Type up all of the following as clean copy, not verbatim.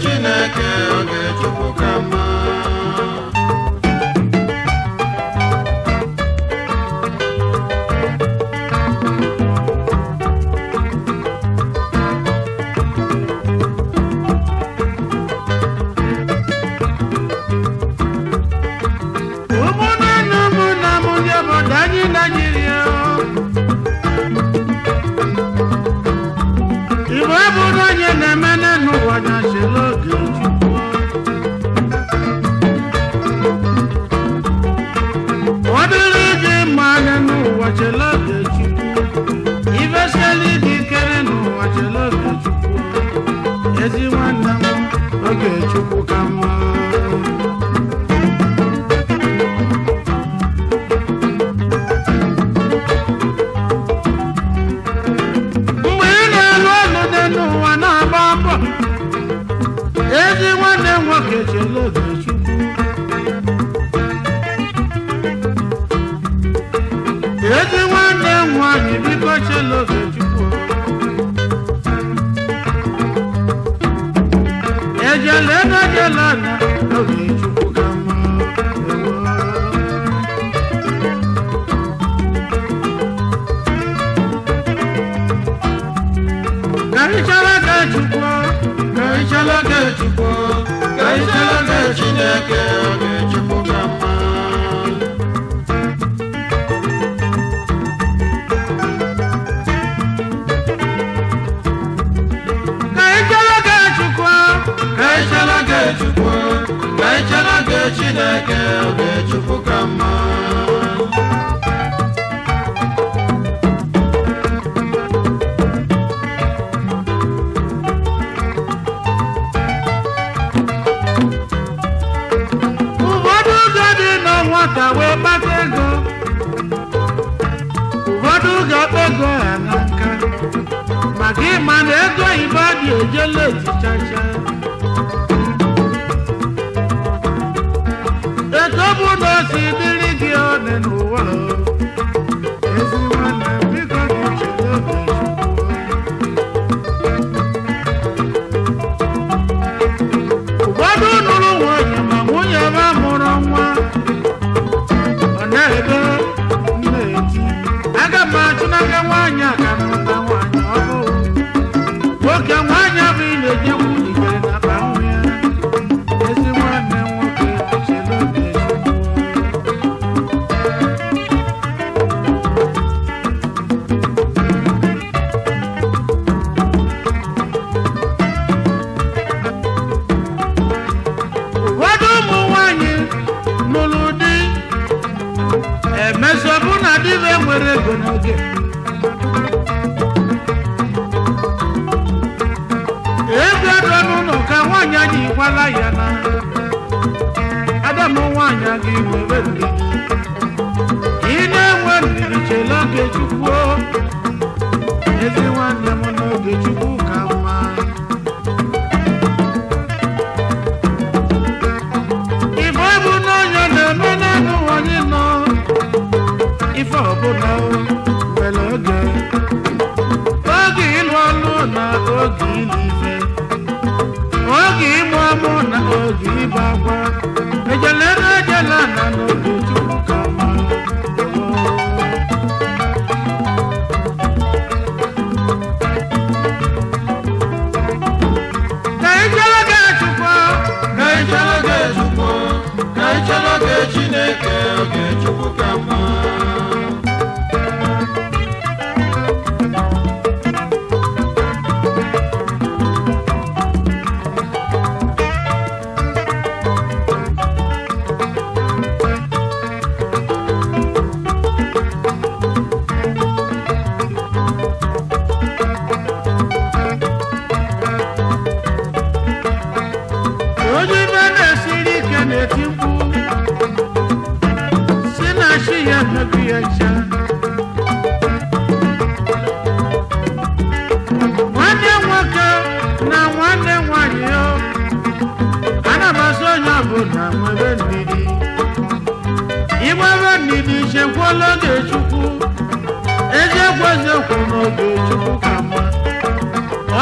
Chineke oge Chukwu ka mma.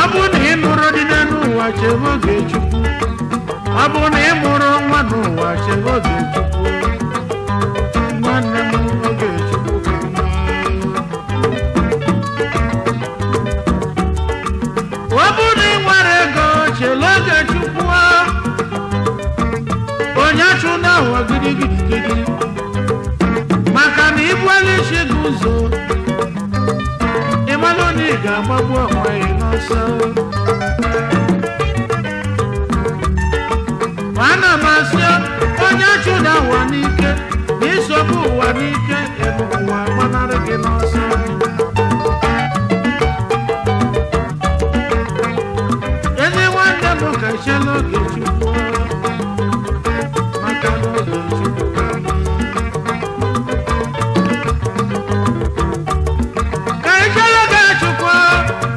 Abu ni nuru di nenu wa chemo ge chukwu ọ bụ na ị mụrụ nwa n'ụwa chere oge Chukwu nwanne m oge Chukwu ka mma ọ bụ na ị nwere ego chere oge Chukwu onye chụ na ụwa gidigidi maka na ibuela isi gị ụzọ ịmalụ na ị ga-agbagbu onwe gị n'ọsọ ana m asị onye chụda ụwa n'ike na isogbu ụwa n'ike ebu ụwa gbanarị gị n'ọsọ ezi nwanne m ka chela oge Chukwu maka na oge Chukwu ka mma ka chela oge Chukwu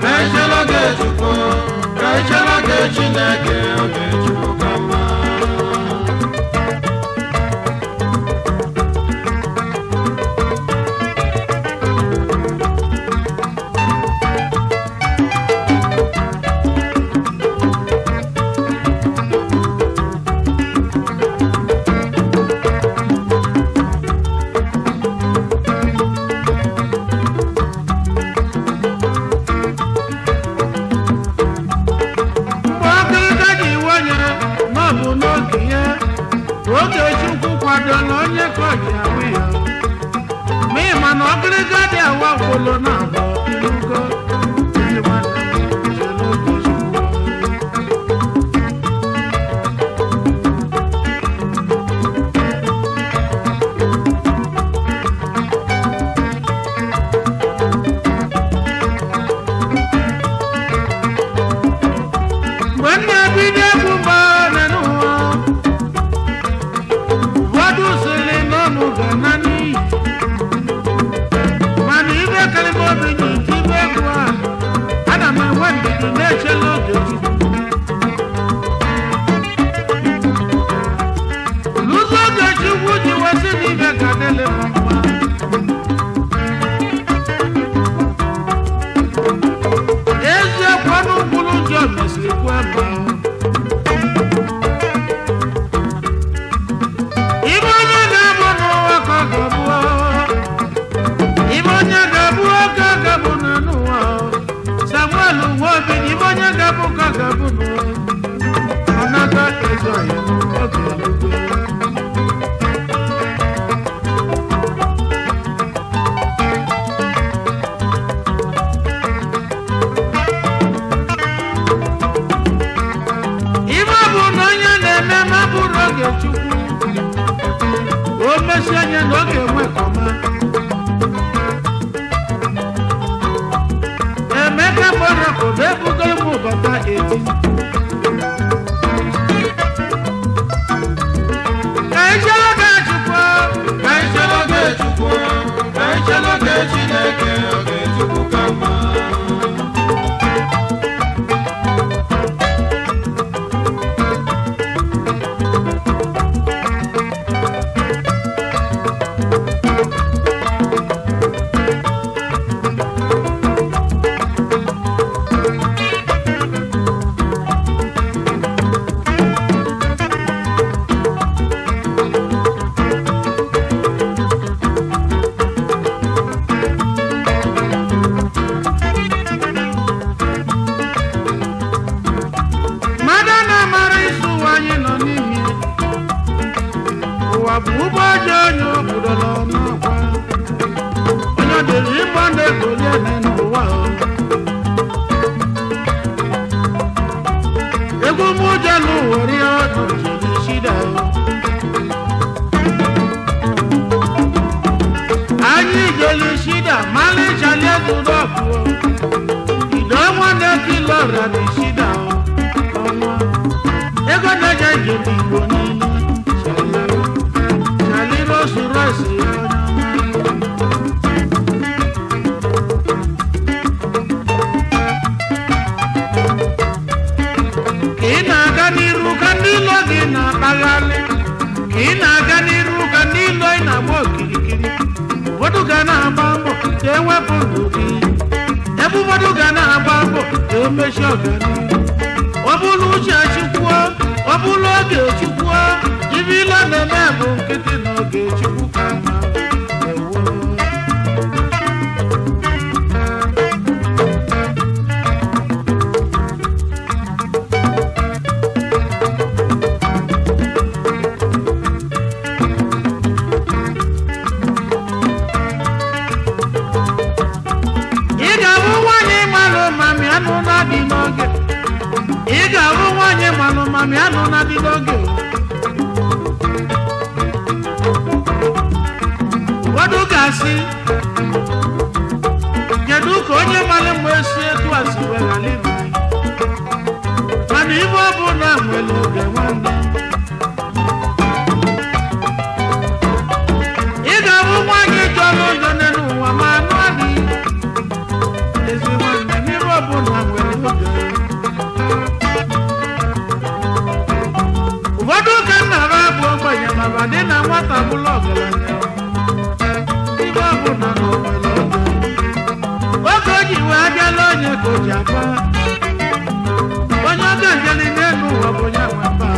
ka chela oge Chukwu ka chela oge Chineke oge Chukwu ka mma Everybody gonna have a book, na-eme bụ nkịtị n'oge Chukwu ka mma. Mami anọ na dị n'oge ụfọdụ ga-asị kedu ka onye mara mgbe esi etu a si were alibi mana ibe ọ bụ na nwere oge nwanne ị ga-abụ nwaanyị jọrọ ụjọ n'ụwa ma anụ adịghị ezi nwanne n'ibe ọ bụ na nwere oge ụfọdụ ka nna ha bụ ogbenye maka dị na nwata bụla ọgaranya ibe ọ bụ na n'onwere oge o ji wee bịala onye ka o ji akpa onye ọ ga-ejeli n'elu ụwa bụ onye nwata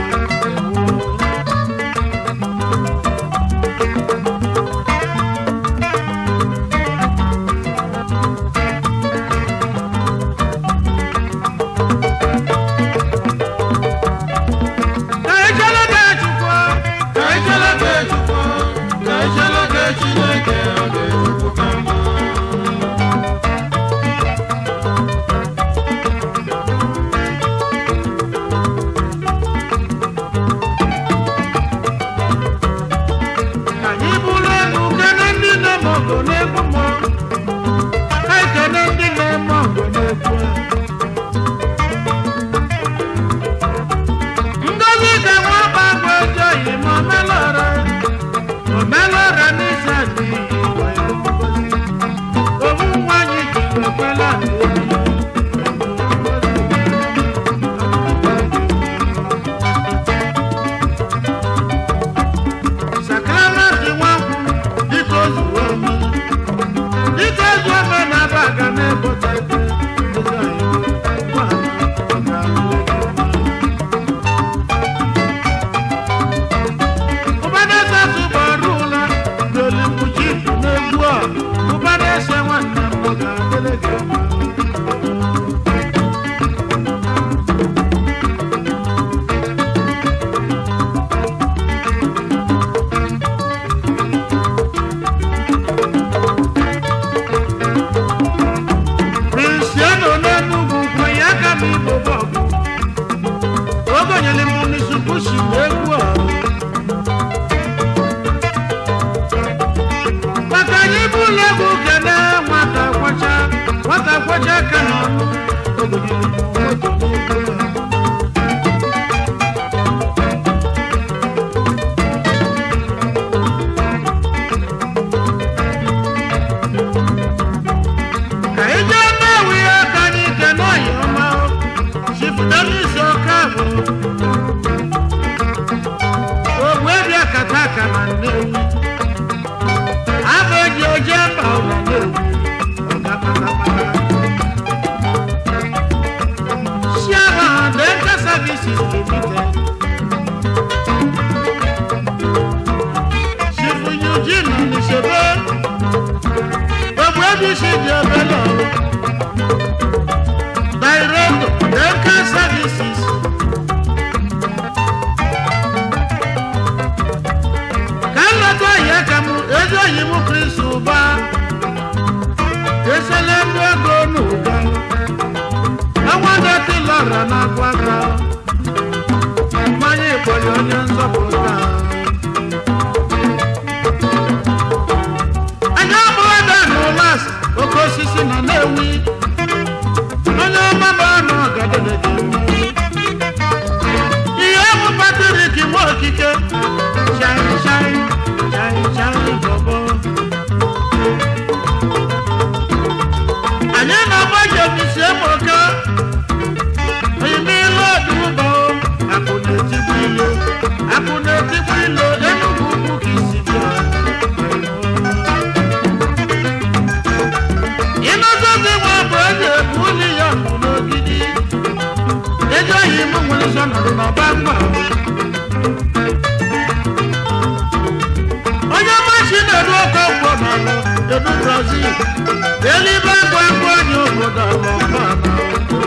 Lucy elibe gwagwa onye obodo alọba na obodo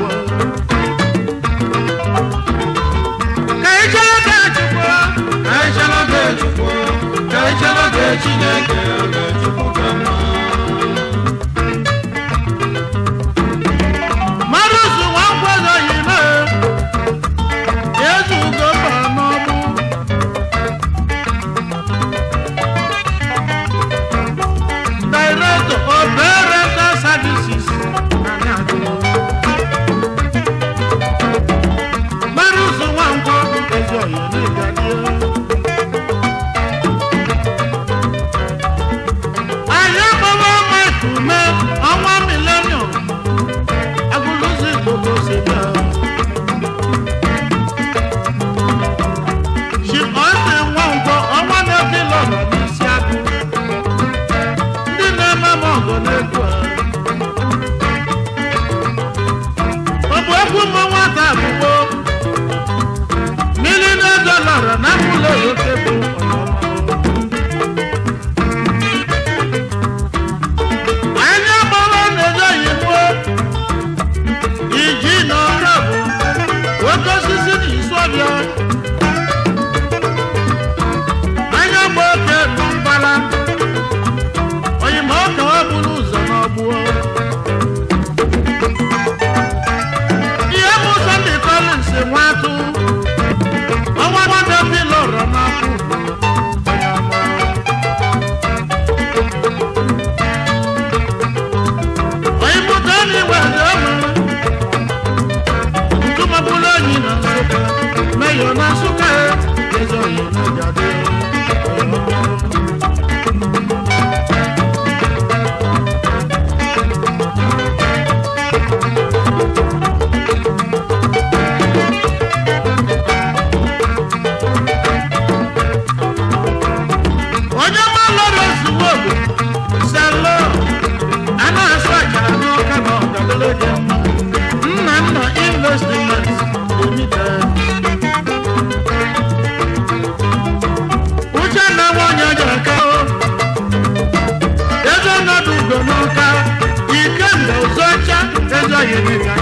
ka ichere ga chukwu ka ichere ga chukwu ka ichere ga Chineke oge chukwu ka mma Marusu Nwankwo yime Yesu gọba n'ọmụ Director of Parental Services Marusu Nwankwo ezo yene gadio Aya baba maikume ọnwa millennium Agulusi gbogbo sebe Ṣì ọ̀sẹ̀ Nwankwo ọnwa na-ebi lọrọ n'isi agụ ndị na-eme m ọgọ n'egwu a ọ bụ egwu m nwata akwụkwọ $1,000,000 na mụlọ oke bụ anya gbara na-edoghị mgbo iji na ọka bụ oke osisi na isọbịa anya gba oke nọ mbala oyima ọka ọ bụrụ ụzọ n'ọgbụọ ihe bụ Sunday Collins nwatụ ọnwa gbada pilọrọ n'afọ oyimụta n'iwe dị ọma ntụmapụrụ onyi na Nsụka meyọ na Nsụka eze oyi na jade onye malọrọ ozugbo selo a na-asụ achara n'ọka na ọgadoloje nna investment limited uche na nwanyị ọjọka ego nọdụ ugo n'ọka ike mgbe ụzọcha ego yiri ka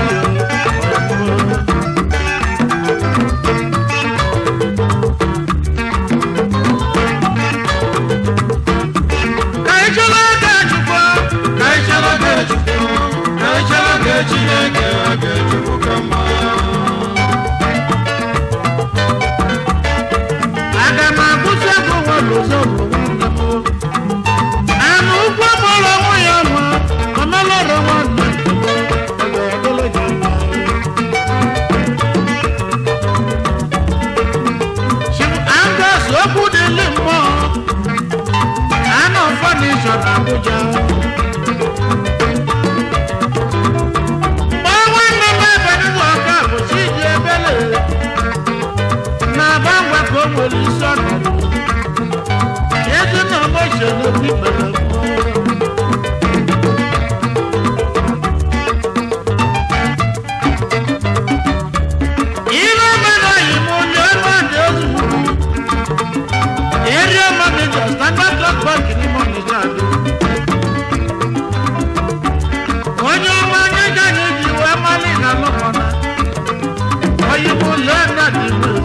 Chineke oge chukwu ka mma aga m akwụsị ego nwere anụ ụgwọ gbara onwe ya nwa ọmalọrọ nwanne Angus okwu dịli mmụọ anọ fọnisọ na Abuja Solution. Yes, no motion of people. Even when I am on your manders, area manager, standard dog bank in the money. When you want to get you, are money in a lot. Or you will learn that you will.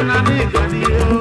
na n'ịga n'ihe o